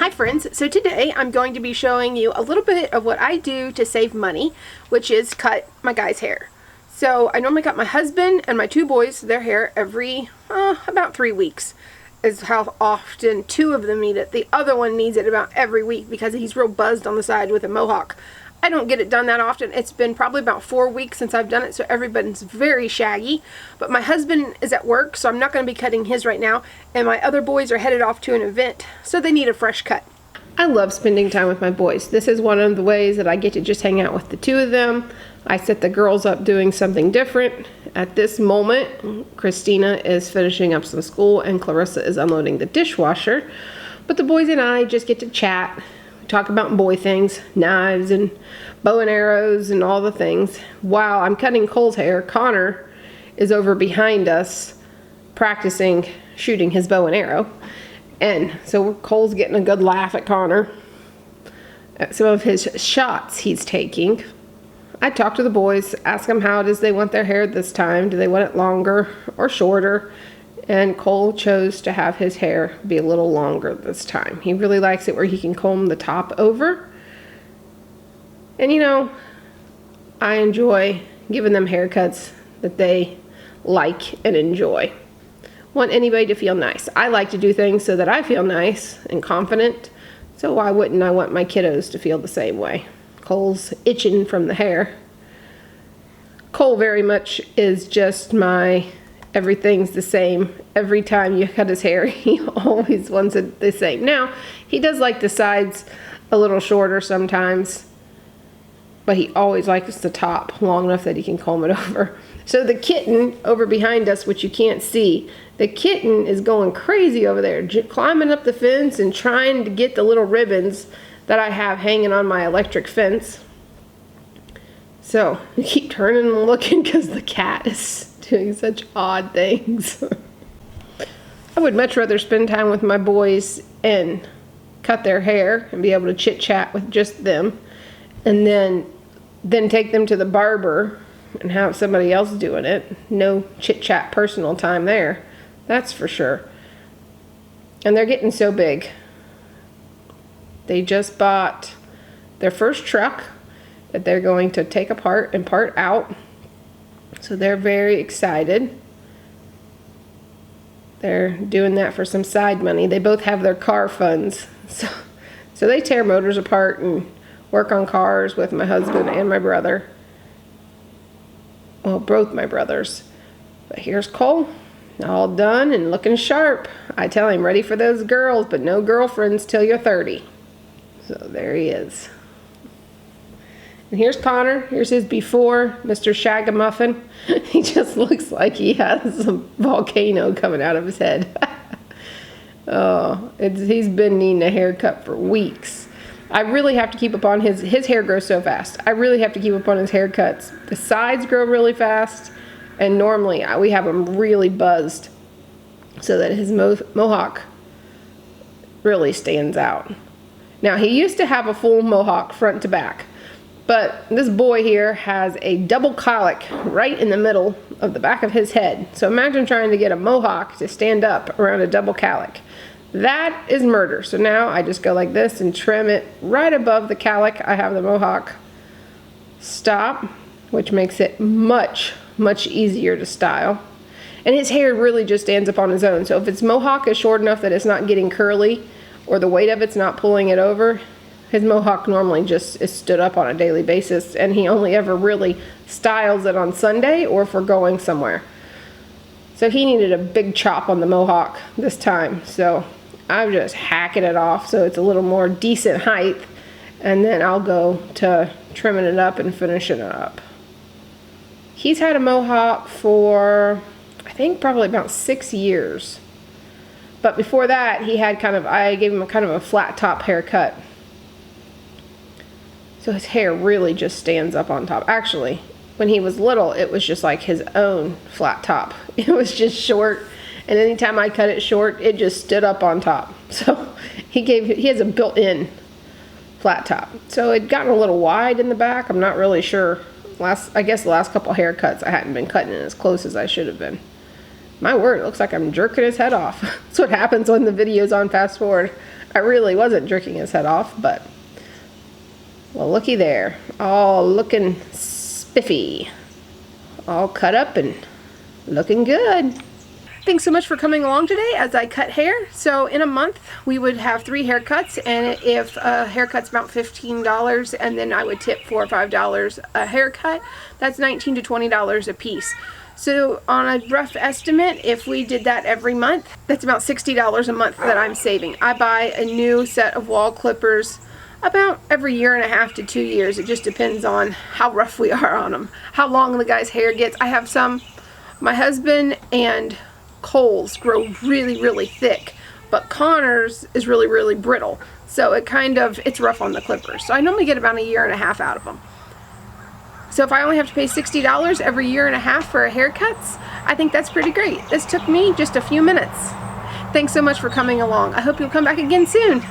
Hi friends, so today I'm going to be showing you a little bit of what I do to save money, which is cut my guy's hair. So I normally cut my husband and my two boys their hair every about 3 weeks is how often two of them need it. The other one needs it about every week because he's real buzzed on the side with a mohawk. I don't get it done that often. It's been probably about 4 weeks since I've done it, so everybody's very shaggy. But my husband is at work, so I'm not going to be cutting his right now. And my other boys are headed off to an event, so they need a fresh cut. I love spending time with my boys. This is one of the ways that I get to just hang out with the two of them. I set the girls up doing something different. At this moment, Christina is finishing up some school and Clarissa is unloading the dishwasher. But the boys and I just get to chat. Talk about boy things, knives and bow and arrows and all the things. While I'm cutting Cole's hair, Connor is over behind us practicing shooting his bow and arrow. And so Cole's getting a good laugh at Connor at some of his shots he's taking. I talk to the boys, ask them how it is they want their hair this time. Do they want it longer or shorter? And Cole chose to have his hair be a little longer this time. He really likes it where he can comb the top over. And you know, I enjoy giving them haircuts that they like and enjoy. Want anybody to feel nice. I like to do things so that I feel nice and confident. So why wouldn't I want my kiddos to feel the same way? Cole's itching from the hair. Cole very much is just my everything's the same. Every time you cut his hair, he always wants it the same. Now, he does like the sides a little shorter sometimes, but he always likes the top long enough that he can comb it over. So the kitten over behind us, which you can't see, the kitten is going crazy over there, climbing up the fence and trying to get the little ribbons that I have hanging on my electric fence. So I keep turning and looking because the cat is doing such odd things. I would much rather spend time with my boys and cut their hair and be able to chit chat with just them, and then take them to the barber and have somebody else doing it. No chit chat personal time there, that's for sure. And they're getting so big. They just bought their first truck that they're going to take apart and part out. So they're very excited. They're doing that for some side money. They both have their car funds. So they tear motors apart and work on cars with my husband and my brother. Well, both my brothers. But here's Cole, all done and looking sharp. I tell him, ready for those girls, but no girlfriends till you're 30. So there he is. And here's Connor. Here's his before, Mr. Shagamuffin. He just looks like he has a volcano coming out of his head. Oh, he's been needing a haircut for weeks. I really have to keep up on his hair grows so fast. I really have to keep up on his haircuts. The sides grow really fast, and normally we have him really buzzed so that his mohawk really stands out. Now, he used to have a full mohawk front to back, but this boy here has a double colic right in the middle of the back of his head. So imagine trying to get a mohawk to stand up around a double colic. That is murder. So now I just go like this and trim it right above the colic. I have the mohawk stop, which makes it much, much easier to style. And his hair really just stands up on his own. So if its mohawk is short enough that it's not getting curly or the weight of it's not pulling it over, his mohawk normally just is stood up on a daily basis, and he only ever really styles it on Sunday or if we're going somewhere. So he needed a big chop on the mohawk this time. So I'm just hacking it off so it's a little more decent height, and then I'll go to trimming it up and finishing it up. He's had a mohawk for, I think, probably about 6 years. But before that, he had I gave him a kind of a flat top haircut. So his hair really just stands up on top. Actually, when he was little, it was just like his own flat top. It was just short, and anytime I cut it short, it just stood up on top. So he has a built-in flat top. So it gotten a little wide in the back. I'm not really sure. I guess the last couple haircuts I hadn't been cutting it as close as I should have been. My word, it looks like I'm jerking his head off. That's what happens when the video's on fast forward. I really wasn't jerking his head off, but well, looky there. All looking spiffy. All cut up and looking good. Thanks so much for coming along today as I cut hair. So in a month we would have 3 haircuts, and if a haircut's about $15 and then I would tip $4 or $5 a haircut, that's $19 to $20 a piece. So on a rough estimate, if we did that every month, that's about $60 a month that I'm saving. I buy a new set of wall clippers about every 1.5 to 2 years. It just depends on how rough we are on them, how long the guy's hair gets. I have some, my husband and Cole's grow really thick, but Connor's is really brittle, so it's rough on the clippers. So I normally get about 1.5 years out of them. So if I only have to pay $60 every 1.5 years for a haircuts, I think that's pretty great. This took me just a few minutes. Thanks so much for coming along. I hope you'll come back again soon.